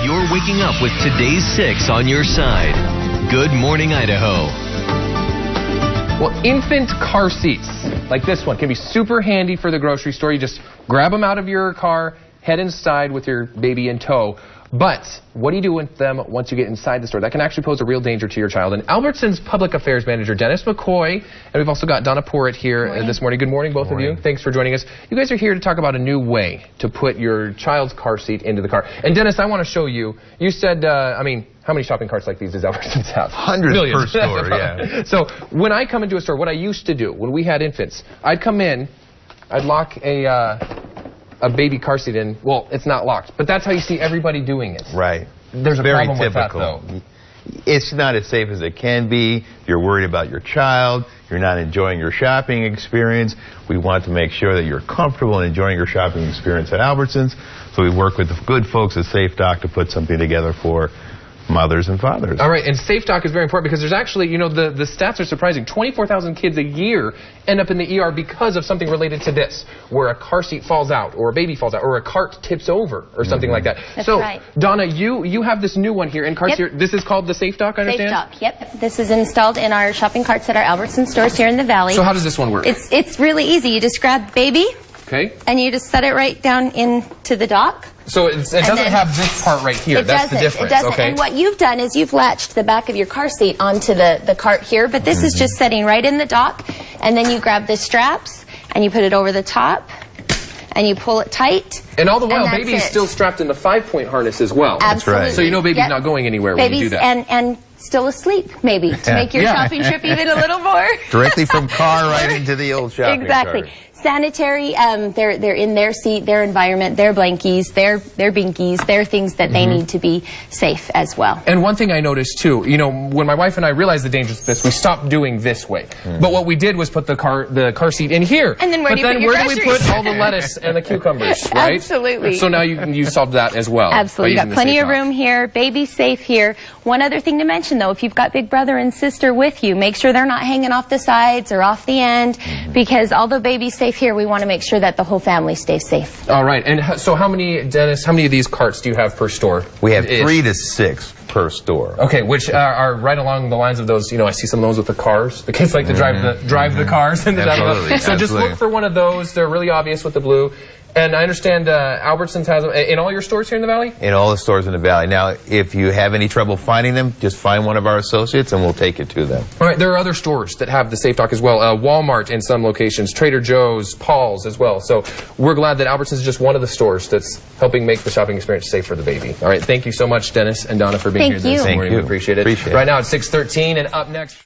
You're waking up with today's 6 on your side. Good morning, Idaho. Well, infant car seats like this one can be super handy for the grocery store. You just grab them out of your car, head inside with your baby in tow. But what do you do with them once you get inside the store? That can actually pose a real danger to your child. And Albertson's Public Affairs Manager, Dennis McCoy, and we've also got Donna Porritt here this morning. Good morning, both of you. Thanks for joining us. You guys are here to talk about a new way to put your child's car seat into the car. And Dennis, I want to show you. You said, I mean, how many shopping carts like these does Albertsons have? Hundreds Millions. per store, yeah. So when I come into a store, what I used to do when we had infants, I'd come in, I'd lock a baby car seat in. Well, it's not locked, but that's how you see everybody doing it. Right. There's a Very problem typical. with that, though. It's not as safe as it can be. You're worried about your child. You're not enjoying your shopping experience. We want to make sure that you're comfortable and enjoying your shopping experience at Albertsons. So we work with the good folks at Safe Dock to put something together for mothers and fathers. All right, and Safe Dock is very important because there's actually, you know, the stats are surprising. 24,000 kids a year end up in the ER because of something related to this, where a car seat falls out, or a baby falls out, or a cart tips over, or something like that. That's so, right. Donna, you have this new one here in carts here. This is called the Safe Dock, I understand? Safe Dock, yep. This is installed in our shopping carts at our Albertson stores here in the Valley. So how does this one work? It's really easy. You just grab baby, okay, and you just set it right down into the dock. So it doesn't have this part right here. That's the difference. It doesn't. Okay. And what you've done is you've latched the back of your car seat onto the cart here, but this is just setting right in the dock, and then you grab the straps and you put it over the top and you pull it tight. And all the while, baby's still strapped in the 5-point harness as well. Absolutely. Right. So you know baby's not going anywhere when you do that. And still asleep, maybe, to make your shopping trip even a little more. Directly from car right into the old shopping Exactly. cart. Sanitary, they're in their seat, their environment, their blankies, their binkies, their things that they need to be safe as well. And one thing I noticed too, you know, when my wife and I realized the dangers of this, we stopped doing this way. But what we did was put the car seat in here. And then where do we put all the lettuce and the cucumbers, right? Absolutely. So now you solved that as well. Absolutely. You've got plenty of room here, baby safe here. One other thing to mention though, if you've got big brother and sister with you, make sure they're not hanging off the sides or off the end, because although baby's safe here, we want to make sure that the whole family stays safe. All right. And so how many, Dennis, how many of these carts do you have per store? We have 3 to 6 per store. Okay, which are right along the lines of those, you know, I see some of those with the cars. The kids like to drive the cars in the Absolutely. So just look for one of those. They're really obvious with the blue. And I understand Albertsons has them in all your stores here in the Valley? In all the stores in the Valley. Now, if you have any trouble finding them, just find one of our associates and we'll take you to them. All right, there are other stores that have the Safe Dock as well. Walmart in some locations, Trader Joe's, Paul's as well. So we're glad that Albertsons is just one of the stores that's helping make the shopping experience safe for the baby. All right, thank you so much, Dennis and Donna, for being here this morning. We appreciate it. Right now it's 6:13, and up next...